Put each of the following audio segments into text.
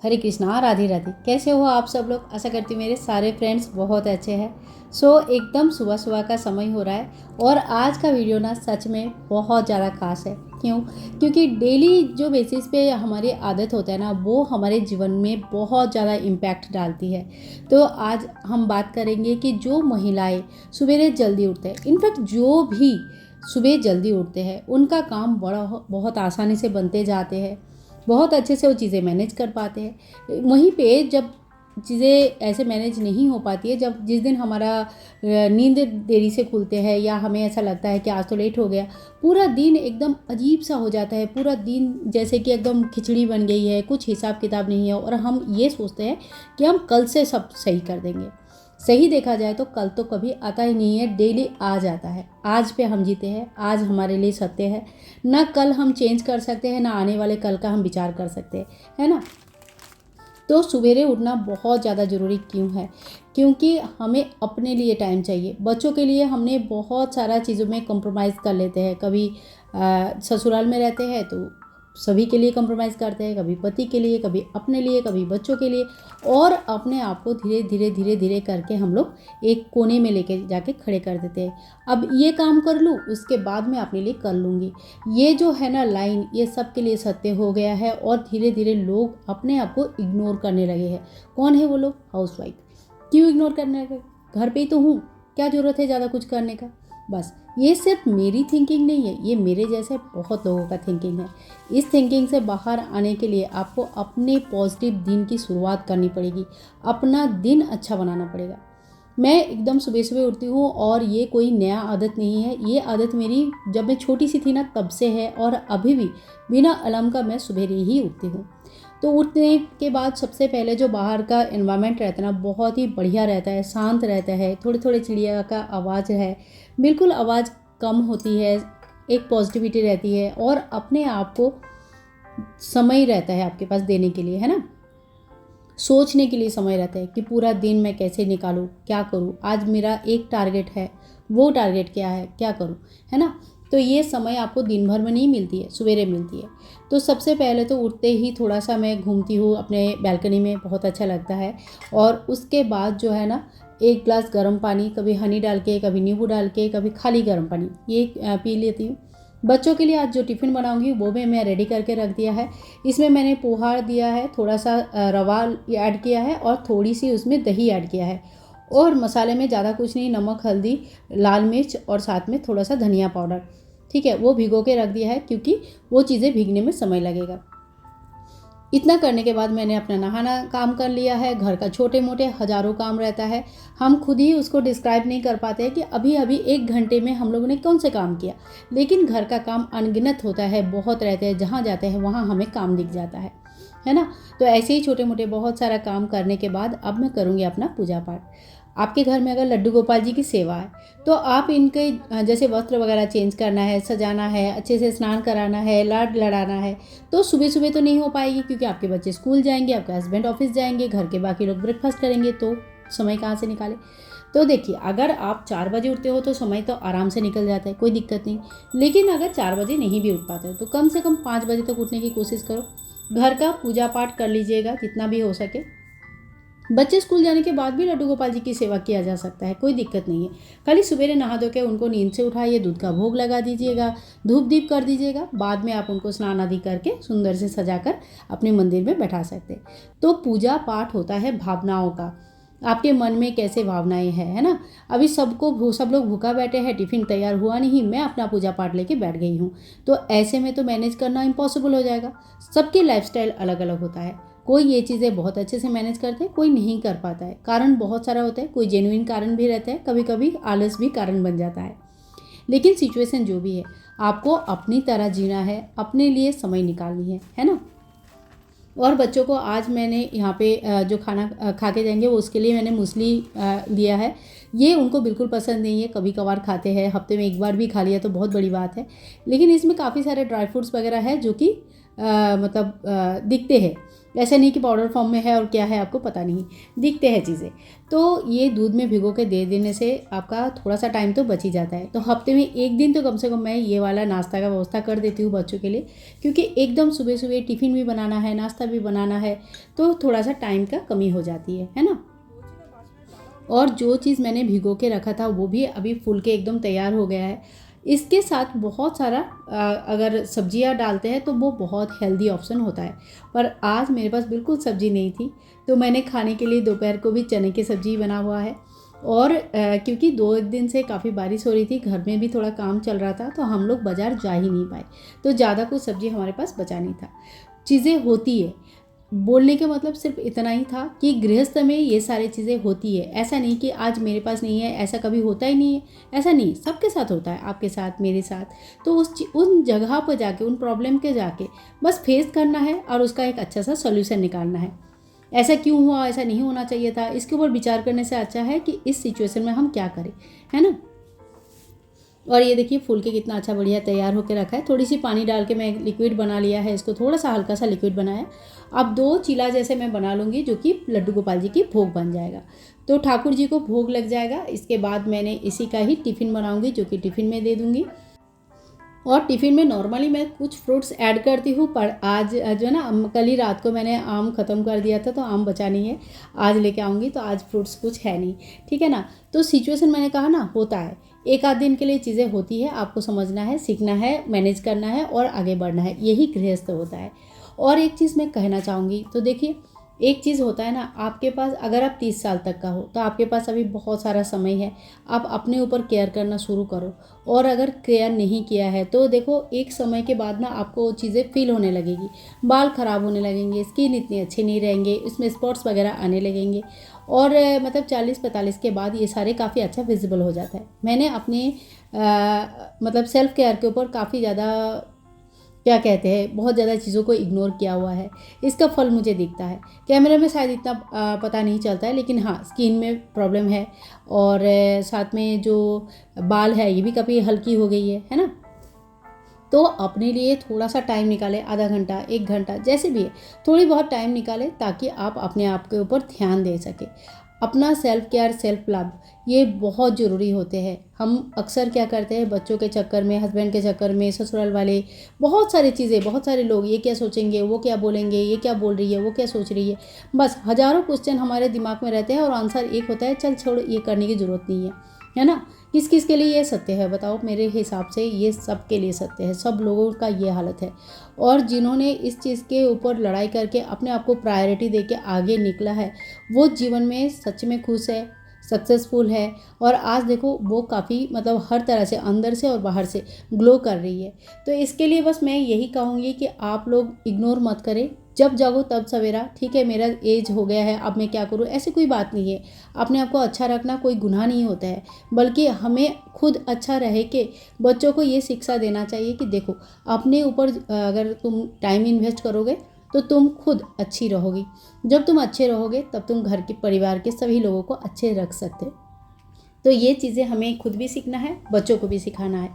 हरे कृष्णा, राधे राधे। कैसे हो आप सब लोग? आशा करती हूँ मेरे सारे फ्रेंड्स बहुत अच्छे हैं। एकदम सुबह सुबह का समय हो रहा है और आज का वीडियो ना सच में बहुत ज़्यादा खास है। क्यों? क्योंकि डेली जो बेसिस पे हमारी आदत होता है ना, वो हमारे जीवन में बहुत ज़्यादा इम्पैक्ट डालती है। तो आज हम बात करेंगे कि जो महिलाएं सवेरे जल्दी उठते हैं, इनफैक्ट जो भी सुबह जल्दी उठते हैं, उनका काम बड़ा बहुत आसानी से बनते जाते हैं, बहुत अच्छे से वो चीज़ें मैनेज कर पाते हैं। वहीं पे जब चीज़ें ऐसे मैनेज नहीं हो पाती है, जब जिस दिन हमारा नींद देरी से खुलते हैं या हमें ऐसा लगता है कि आज तो लेट हो गया, पूरा दिन एकदम अजीब सा हो जाता है। पूरा दिन जैसे कि एकदम खिचड़ी बन गई है, कुछ हिसाब किताब नहीं है और हम ये सोचते हैं कि हम कल से सब सही कर देंगे। सही देखा जाए तो कल तो कभी आता ही नहीं है, डेली आज आता है। आज पे हम जीते हैं, आज हमारे लिए सत्य है। ना कल हम चेंज कर सकते हैं, ना आने वाले कल का हम विचार कर सकते हैं, है ना। तो सवेरे उठना बहुत ज़्यादा ज़रूरी क्यों है? क्योंकि हमें अपने लिए टाइम चाहिए। बच्चों के लिए हमने बहुत सारा चीज़ों में कॉम्प्रोमाइज़ कर लेते हैं। कभी ससुराल में रहते हैं तो सभी के लिए कॉम्प्रोमाइज़ करते हैं, कभी पति के लिए, कभी अपने लिए, कभी बच्चों के लिए, और अपने आप को धीरे धीरे धीरे धीरे करके हम लोग एक कोने में लेके जाके खड़े कर देते हैं। अब ये काम कर लूँ, उसके बाद मैं अपने लिए कर लूँगी। ये जो है ना लाइन, ये सबके लिए सत्य हो गया है और धीरे धीरे लोग अपने आप को इग्नोर करने लगे हैं। कौन है वो लोग? हाउसवाइफ। क्यों इग्नोर करने लगे? घर पे ही तो हूँ, क्या ज़रूरत है ज़्यादा कुछ करने का। बस ये सिर्फ मेरी थिंकिंग नहीं है, ये मेरे जैसे बहुत लोगों का थिंकिंग है। इस थिंकिंग से बाहर आने के लिए आपको अपने पॉजिटिव दिन की शुरुआत करनी पड़ेगी, अपना दिन अच्छा बनाना पड़ेगा। मैं एकदम सुबह सुबह उठती हूँ और ये कोई नया आदत नहीं है। ये आदत मेरी जब मैं छोटी सी थी ना तब से है और अभी भी बिना अलार्म का मैं सुबह ही उठती हूँ। तो उठने के बाद सबसे पहले जो बाहर का एनवायरनमेंट रहता है ना, बहुत ही बढ़िया रहता है, शांत रहता है। थोड़े थोड़े चिड़िया का आवाज़ है, बिल्कुल आवाज़ कम होती है, एक पॉजिटिविटी रहती है और अपने आप को समय रहता है आपके पास देने के लिए, है ना। सोचने के लिए समय रहता है कि पूरा दिन मैं कैसे निकालूं, क्या करूं, आज मेरा एक टारगेट है, वो टारगेट क्या है, क्या करूं, है ना। तो ये समय आपको दिन भर में नहीं मिलती है, सवेरे मिलती है। तो सबसे पहले तो उठते ही थोड़ा सा मैं घूमती हूँ अपने बैल्कनी में, बहुत अच्छा लगता है। और उसके बाद जो है ना, एक गिलास गर्म पानी, कभी हनी डाल के, कभी नींबू डाल के, कभी खाली गर्म पानी, ये पी लेती हूँ। बच्चों के लिए आज जो टिफ़िन बनाऊंगी वो भी मैं रेडी करके रख दिया है। इसमें मैंने पोहा दिया है, थोड़ा सा रवा ऐड किया है और थोड़ी सी उसमें दही ऐड किया है। और मसाले में ज़्यादा कुछ नहीं, नमक, हल्दी, लाल मिर्च और साथ में थोड़ा सा धनिया पाउडर, ठीक है, वो भिगो के रख दिया है क्योंकि वो चीज़ें भीगने में समय लगेगा। इतना करने के बाद मैंने अपना नहाना काम कर लिया है। घर का छोटे मोटे हज़ारों काम रहता है, हम खुद ही उसको डिस्क्राइब नहीं कर पाते हैं कि अभी अभी 1 घंटे में हम लोगों ने कौन से काम किया। लेकिन घर का काम अनगिनत होता है, बहुत रहते हैं, जहाँ जाते हैं वहाँ हमें काम दिख जाता है ना। तो ऐसे ही छोटे मोटे बहुत सारा काम करने के बाद अब मैं करूँगी अपना पूजा पाठ। आपके घर में अगर लड्डू गोपाल जी की सेवा है तो आप इनके जैसे वस्त्र वगैरह चेंज करना है, सजाना है, अच्छे से स्नान कराना है, लाड लड़ाना है, तो सुबह सुबह तो नहीं हो पाएगी क्योंकि आपके बच्चे स्कूल जाएंगे, आपके हस्बैंड ऑफिस जाएंगे, घर के बाकी लोग ब्रेकफास्ट करेंगे, तो समय कहाँ से निकाले। तो देखिए, अगर आप 4 बजे उठते हो तो समय तो आराम से निकल जाता है, कोई दिक्कत नहीं। लेकिन अगर 4 बजे नहीं भी उठ पाते हो तो कम से कम 5 बजे तक उठने की कोशिश करो। घर का पूजा पाठ कर लीजिएगा जितना भी हो सके। बच्चे स्कूल जाने के बाद भी लड्डू गोपाल जी की सेवा किया जा सकता है, कोई दिक्कत नहीं है। खाली सवेरे नहा धो के उनको नींद से उठाइए, दूध का भोग लगा दीजिएगा, धूप दीप कर दीजिएगा। बाद में आप उनको स्नान आदि करके सुंदर से सजाकर अपने मंदिर में बैठा सकते हैं। तो पूजा पाठ होता है भावनाओं का, आपके मन में कैसे भावनाएं हैं, है ना। अभी सब लोग भूखा बैठे हैं, टिफिन तैयार हुआ नहीं, मैं अपना पूजा पाठ लेके बैठ गई हूँ, तो ऐसे में तो मैनेज करना इम्पॉसिबल हो जाएगा। सबकी लाइफस्टाइल अलग अलग होता है, कोई ये चीज़ें बहुत अच्छे से मैनेज करते हैं, कोई नहीं कर पाता है। कारण बहुत सारा होता है, कोई जेन्युइन कारण भी रहता है, कभी कभी आलस भी कारण बन जाता है। लेकिन सिचुएशन जो भी है, आपको अपनी तरह जीना है, अपने लिए समय निकालनी है ना। और बच्चों को आज मैंने यहाँ पे जो खाना खा के जाएंगे वो उसके लिए मैंने मूसली लिया है। ये उनको बिल्कुल पसंद नहीं है, कभी कभार खाते हैं, हफ्ते में एक बार भी खा लिया तो बहुत बड़ी बात है। लेकिन इसमें काफ़ी सारे ड्राई फ्रूट्स वगैरह है जो कि दिखते हैं, ऐसा नहीं कि पाउडर फॉर्म में है और क्या है आपको पता नहीं, दिखते हैं चीज़ें। तो ये दूध में भिगो के दे देने से आपका थोड़ा सा टाइम तो बच ही जाता है। तो हफ्ते में एक दिन तो कम से कम मैं ये वाला नाश्ता का व्यवस्था कर देती हूँ बच्चों के लिए, क्योंकि एकदम सुबह सुबह टिफ़िन भी बनाना है, नाश्ता भी बनाना है, तो थोड़ा सा टाइम का कमी हो जाती है ना। और जो चीज़ मैंने भिगो के रखा था वो भी अभी फूल के एकदम तैयार हो गया है। इसके साथ बहुत सारा अगर सब्जियां डालते हैं तो वो बहुत हेल्दी ऑप्शन होता है। पर आज मेरे पास बिल्कुल सब्जी नहीं थी, तो मैंने खाने के लिए दोपहर को भी चने की सब्जी बना हुआ है। और क्योंकि 2 दिन से काफ़ी बारिश हो रही थी, घर में भी थोड़ा काम चल रहा था, तो हम लोग बाज़ार जा ही नहीं पाए, तो ज़्यादा कुछ सब्जी हमारे पास बचा नहीं था। चीज़ें होती है, बोलने का मतलब सिर्फ इतना ही था कि गृहस्थ में ये सारी चीज़ें होती है। ऐसा नहीं कि आज मेरे पास नहीं है, ऐसा कभी होता ही नहीं है, ऐसा नहीं, सबके साथ होता है, आपके साथ, मेरे साथ। तो उन जगह पर जाके, उन प्रॉब्लम के जाके बस फेस करना है और उसका एक अच्छा सा सोल्यूशन निकालना है। ऐसा क्यों हुआ, ऐसा नहीं होना चाहिए था, इसके ऊपर विचार करने से अच्छा है कि इस सिचुएशन में हम क्या करें, है ना। और ये देखिए फूल के कितना अच्छा बढ़िया तैयार होकर रखा है। थोड़ी सी पानी डाल के मैं लिक्विड बना लिया है, इसको थोड़ा सा हल्का सा लिक्विड बनाया। अब 2 चीला जैसे मैं बना लूँगी, जो कि लड्डू गोपाल जी की भोग बन जाएगा, तो ठाकुर जी को भोग लग जाएगा। इसके बाद मैंने इसी का ही टिफ़िन बनाऊँगी, जो कि टिफ़िन में दे दूँगी। और टिफ़िन में नॉर्मली मैं कुछ फ्रूट्स ऐड करती हूँ, पर आज जो है ना, कल ही रात को मैंने आम ख़त्म कर दिया था, तो आम बचा नहीं है, आज लेके आऊँगी। तो आज फ्रूट्स कुछ है नहीं, ठीक है ना। तो सिचुएशन मैंने कहा ना, होता है, एक आध दिन के लिए चीज़ें होती है, आपको समझना है, सीखना है, मैनेज करना है और आगे बढ़ना है, यही गृहस्थ होता है। और एक चीज़ मैं कहना चाहूँगी, तो देखिए एक चीज़ होता है ना, आपके पास अगर आप 30 साल तक का हो तो आपके पास अभी बहुत सारा समय है, आप अपने ऊपर केयर करना शुरू करो। और अगर केयर नहीं किया है तो देखो एक समय के बाद ना आपको वो चीज़ें फील होने लगेगी, बाल ख़राब होने लगेंगे, स्किन इतने अच्छे नहीं रहेंगे, इसमें स्पॉट्स वगैरह आने लगेंगे। और मतलब 40-45 के बाद ये सारे काफ़ी अच्छा विजिबल हो जाता है। मैंने अपने मतलब सेल्फ केयर के ऊपर काफ़ी ज़्यादा, क्या कहते हैं, बहुत ज़्यादा चीज़ों को इग्नोर किया हुआ है। इसका फल मुझे दिखता है। कैमरे में शायद इतना पता नहीं चलता है, लेकिन हाँ स्किन में प्रॉब्लम है। और साथ में जो बाल है ये भी काफ़ी हल्की हो गई है ना। तो अपने लिए थोड़ा सा टाइम निकालें, आधा घंटा, 1 घंटा, जैसे भी है, थोड़ी बहुत टाइम निकालें ताकि आप अपने आप के ऊपर ध्यान दे सकें। अपना सेल्फ केयर, सेल्फ लव, ये बहुत ज़रूरी होते हैं। हम अक्सर क्या करते हैं, बच्चों के चक्कर में, हस्बैंड के चक्कर में, ससुराल वाले, बहुत सारी चीज़ें, बहुत सारे लोग, ये क्या सोचेंगे, वो क्या बोलेंगे, ये क्या बोल रही है, वो क्या सोच रही है, बस हज़ारों क्वेश्चन हमारे दिमाग में रहते हैं और आंसर एक होता है, चल छोड़, ये करने की ज़रूरत नहीं है ना। किस किस के लिए ये सत्य है बताओ, मेरे हिसाब से ये सब के लिए सत्य है, सब लोगों का ये हालत है। और जिन्होंने इस चीज़ के ऊपर लड़ाई करके अपने आप को प्रायोरिटी दे के आगे निकला है, वो जीवन में सच में खुश है, सक्सेसफुल है। और आज देखो वो काफ़ी मतलब हर तरह से, अंदर से और बाहर से ग्लो कर रही है। तो इसके लिए बस मैं यही कहूँगी कि आप लोग इग्नोर मत करें, जब जागो तब सवेरा। ठीक है, मेरा एज हो गया है, अब मैं क्या करूँ, ऐसी कोई बात नहीं है। अपने आप को अच्छा रखना कोई गुनाह नहीं होता है, बल्कि हमें खुद अच्छा रहे के बच्चों को ये शिक्षा देना चाहिए कि देखो अपने ऊपर अगर तुम टाइम इन्वेस्ट करोगे तो तुम खुद अच्छी रहोगी। जब तुम अच्छे रहोगे तब तुम घर के, परिवार के सभी लोगों को अच्छे रख सकते हो। तो ये चीज़ें हमें खुद भी सीखना है, बच्चों को भी सिखाना है।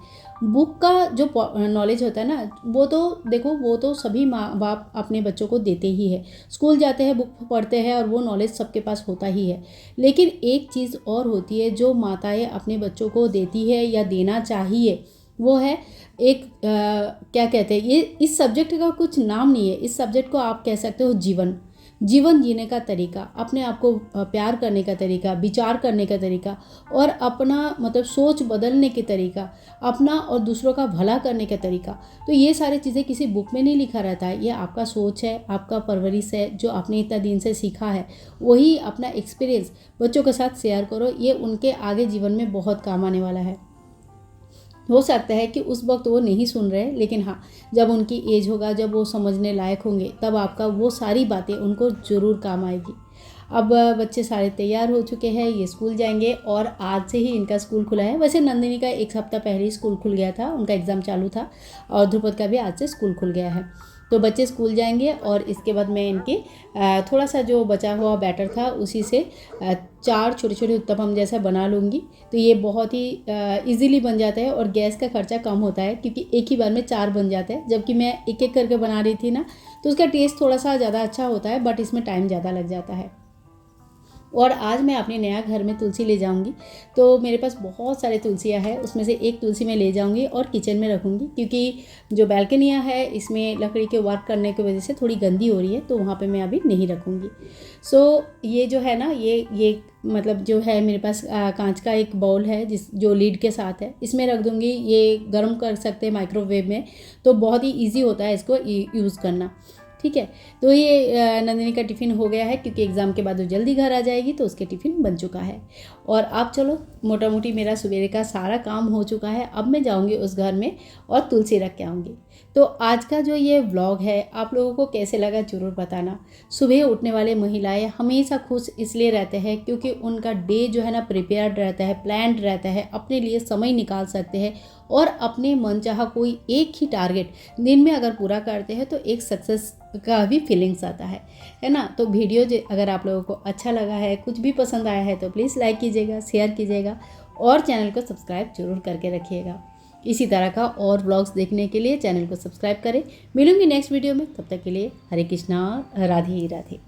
बुक का जो नॉलेज होता है ना, वो तो देखो, वो तो सभी माँ बाप अपने बच्चों को देते ही है, स्कूल जाते हैं, बुक पढ़ते हैं, और वो नॉलेज सबके पास होता ही है। लेकिन एक चीज़ और होती है जो माताएं अपने बच्चों को देती है या देना चाहिए, वो है एक क्या कहते हैं, ये इस सब्जेक्ट का कुछ नाम नहीं है, इस सब्जेक्ट को आप कह सकते हो जीवन। जीवन जीने का तरीका, अपने आप को प्यार करने का तरीका, विचार करने का तरीका, और अपना मतलब सोच बदलने के तरीका, अपना और दूसरों का भला करने का तरीका। तो ये सारी चीज़ें किसी बुक में नहीं लिखा रहता है, ये आपका सोच है, आपका परवरिश है, जो आपने इतना दिन से सीखा है, वही अपना एक्सपीरियंस बच्चों के साथ शेयर करो। ये उनके आगे जीवन में बहुत काम आने वाला है। हो सकता है कि उस वक्त वो नहीं सुन रहे, लेकिन हाँ, जब उनकी एज होगा, जब वो समझने लायक होंगे, तब आपका वो सारी बातें उनको ज़रूर काम आएगी। अब बच्चे सारे तैयार हो चुके हैं, ये स्कूल जाएंगे, और आज से ही इनका स्कूल खुला है। वैसे नंदिनी का 1 हफ्ता पहले ही स्कूल खुल गया था, उनका एग्ज़ाम चालू था, और ध्रुपद का भी आज से स्कूल खुल गया है। तो बच्चे स्कूल जाएंगे और इसके बाद मैं इनके थोड़ा सा जो बचा हुआ बैटर था उसी से 4 छोटे छोटे उत्तपम जैसा बना लूँगी। तो ये बहुत ही इजीली बन जाता है और गैस का खर्चा कम होता है, क्योंकि एक ही बार में 4 बन जाते हैं। जबकि मैं एक एक करके बना रही थी ना, तो उसका टेस्ट थोड़ा सा ज़्यादा अच्छा होता है, बट इसमें टाइम ज़्यादा लग जाता है। और आज मैं अपने नया घर में तुलसी ले जाऊंगी, तो मेरे पास बहुत सारे तुलसियाँ हैं, उसमें से एक तुलसी मैं ले जाऊंगी और किचन में रखूंगी, क्योंकि जो बैल्कनियाँ है इसमें लकड़ी के वर्क करने की वजह से थोड़ी गंदी हो रही है, तो वहाँ पे मैं अभी नहीं रखूँगी। सो ये जो है ना, ये मतलब जो है मेरे पास कांच का एक बाउल है जो लीड के साथ है, इसमें रख दूँगी। ये गर्म कर सकते हैं माइक्रोवेव में, तो बहुत ही ईजी होता है इसको यूज़ करना। ठीक है, तो ये नंदिनी का टिफ़िन हो गया है, क्योंकि एग्ज़ाम के बाद वो जल्दी घर आ जाएगी, तो उसके टिफ़िन बन चुका है। और अब चलो, मोटा मोटी मेरा सवेरे का सारा काम हो चुका है। अब मैं जाऊंगी उस घर में और तुलसी रख के आऊँगी। तो आज का जो ये व्लॉग है आप लोगों को कैसे लगा ज़रूर बताना। सुबह उठने वाले महिलाएं हमेशा खुश इसलिए रहते हैं क्योंकि उनका डे जो है ना प्रिपेयर्ड रहता है, प्लान्ड रहता है, अपने लिए समय निकाल सकते हैं और अपने मनचाहा कोई एक ही टारगेट दिन में अगर पूरा करते हैं तो एक सक्सेस का भी फीलिंग्स आता है ना। तो वीडियो अगर आप लोगों को अच्छा लगा है, कुछ भी पसंद आया है, तो प्लीज़ लाइक कीजिएगा, शेयर कीजिएगा और चैनल को सब्सक्राइब जरूर करके रखिएगा। इसी तरह का और व्लॉग्स देखने के लिए चैनल को सब्सक्राइब करें। मिलूंगी नेक्स्ट वीडियो में, तब तक के लिए हरे कृष्णा, राधे राधे।